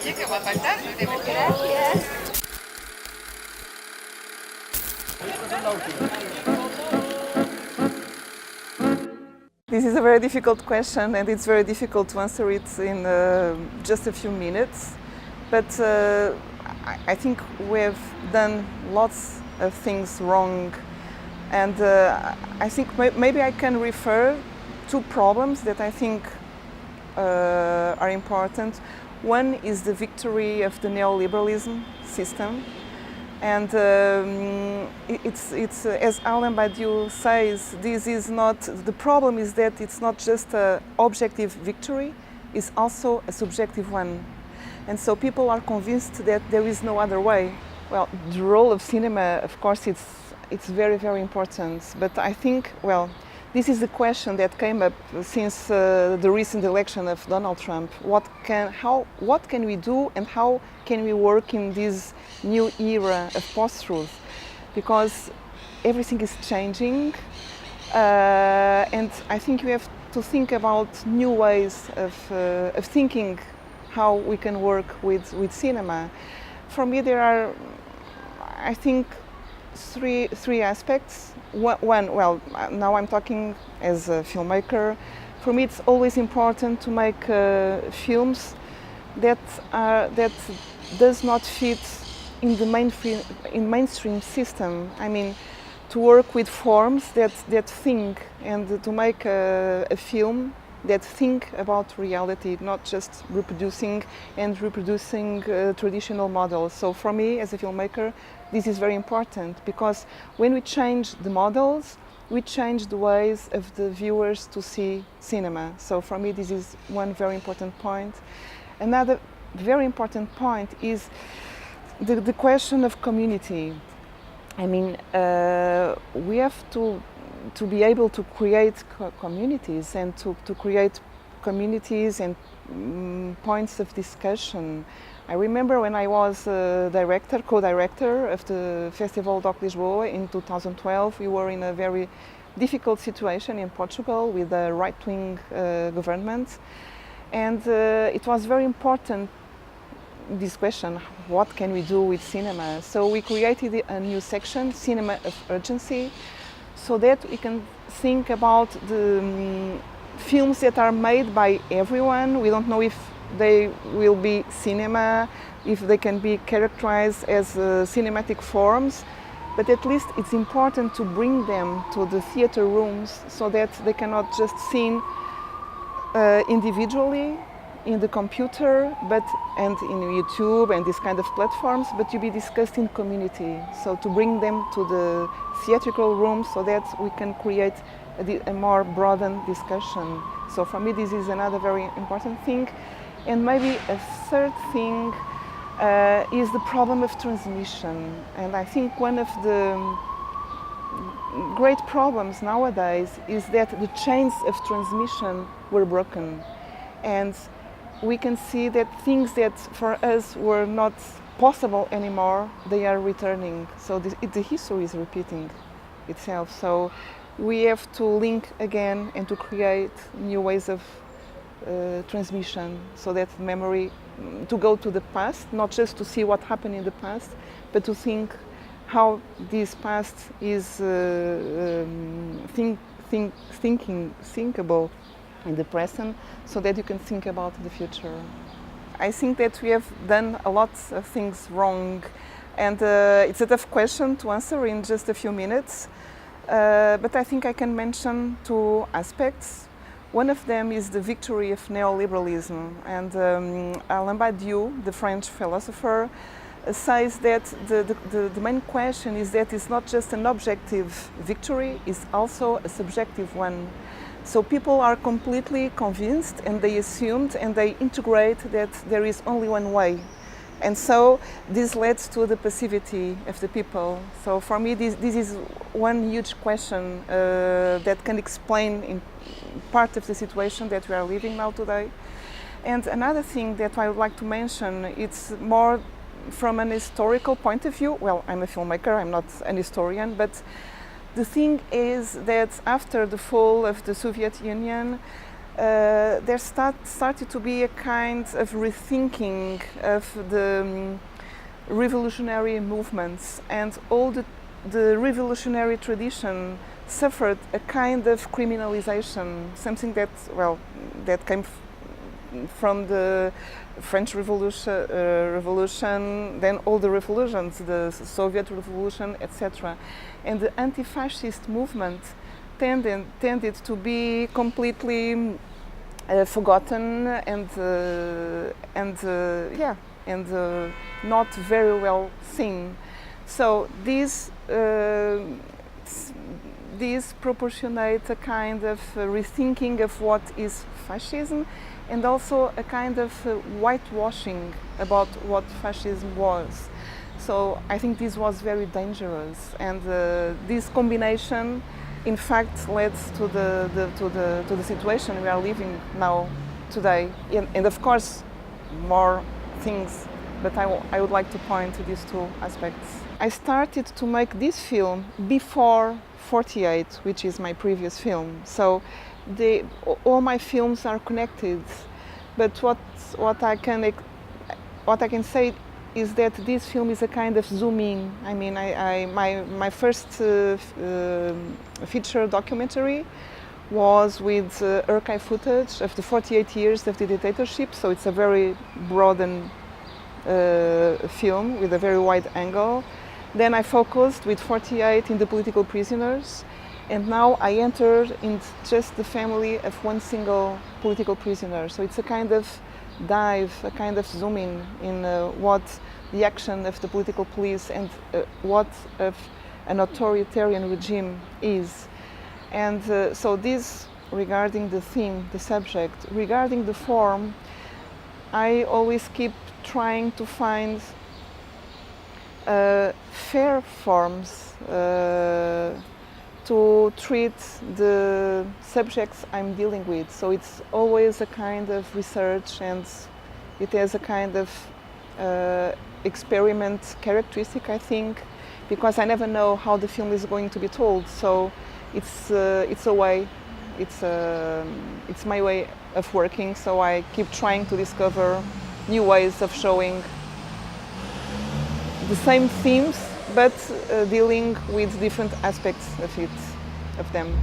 This is a very difficult question, and it's very difficult to answer it in just a few minutes. But I think we have done lots of things wrong, and I think maybe I can refer two problems that I think are important. One is the victory of the neoliberalism system, and it's as Alain Badiou says, this is not, the problem is that it's not just an objective victory, it's also a subjective one. And so people are convinced that there is no other way. Well, the role of cinema, of course, it's very, very important. But I think, well, this is the question that came up since the recent election of Donald Trump. What can we do, and how can we work in this new era of post-truth? Because everything is changing, and I think we have to think about new ways of thinking how we can work with cinema. For me, there are, I think, three aspects. One, well, now I'm talking as a filmmaker. For me, it's always important to make films that does not fit in the mainstream system. I mean, to work with forms that think, and to make a film that think about reality, not just reproducing traditional models. So for me, as a filmmaker, this is very important, because when we change the models, we change the ways of the viewers to see cinema. So for me, this is one very important point. Another very important point is the question of community. I mean, we have to be able to create communities, and to create communities and points of discussion. I remember when I was co-director of the Festival Doc Lisboa in 2012, we were in a very difficult situation in Portugal with a right-wing government, and it was very important, this question, what can we do with cinema? So we created a new section, Cinema of Urgency, so that we can think about the films that are made by everyone. We don't know if they will be cinema, if they can be characterized as cinematic forms, but at least it's important to bring them to the theater rooms so that they cannot just seen individually in the computer and in YouTube and these kind of platforms, but to be discussed in community. So to bring them to the theatrical room so that we can create a more broadened discussion. So for me, this is another very important thing. And maybe a third thing is the problem of transmission. And I think one of the great problems nowadays is that the chains of transmission were broken. And we can see that things that for us were not possible anymore, they are returning. So the history is repeating itself. So we have to link again and to create new ways of transmission, so that memory, to go to the past, not just to see what happened in the past, but to think how this past is thinkable in the present, so that you can think about the future. I think that we have done a lot of things wrong, and it's a tough question to answer in just a few minutes, but I think I can mention two aspects. One of them is the victory of neoliberalism, and Alain Badiou, the French philosopher, says that the main question is that it's not just an objective victory, it's also a subjective one. So people are completely convinced, and they assumed and they integrate that there is only one way. And so this leads to the passivity of the people. So for me, this is one huge question that can explain in part of the situation that we are living now today. And another thing that I would like to mention, it's more from an historical point of view. Well, I'm a filmmaker, I'm not an historian, but the thing is that after the fall of the Soviet Union, there started to be a kind of rethinking of the revolutionary movements, and all the revolutionary tradition suffered a kind of criminalization, something that, well, that came from the French Revolution, then all the revolutions, the Soviet Revolution, etc. And the anti-fascist movement tended to be completely forgotten and not very well seen. So these proportionate a kind of rethinking of what is fascism, and also a kind of whitewashing about what fascism was. So I think this was very dangerous, and this combination, in fact, led to the situation we are living now today. And of course, more things, but I would like to point to these two aspects. I started to make this film before 48, which is my previous film. So all my films are connected, but what I can say is that this film is a kind of zoom in. I mean, my first feature documentary was with archive footage of the 48 years of the dictatorship, so it's a very broadened film with a very wide angle. Then I focused with 48 in the political prisoners, and now I entered in just the family of one single political prisoner. So it's a kind of dive, a kind of zoom in what the action of the political police and what of an authoritarian regime is. And so this regarding the theme, the subject. Regarding the form, I always keep trying to find fair forms to treat the subjects I'm dealing with. So it's always a kind of research, and it has a kind of experiment characteristic, I think, because I never know how the film is going to be told. So it's a way, it's my way of working. So I keep trying to discover new ways of showing the same themes, but dealing with different aspects of them.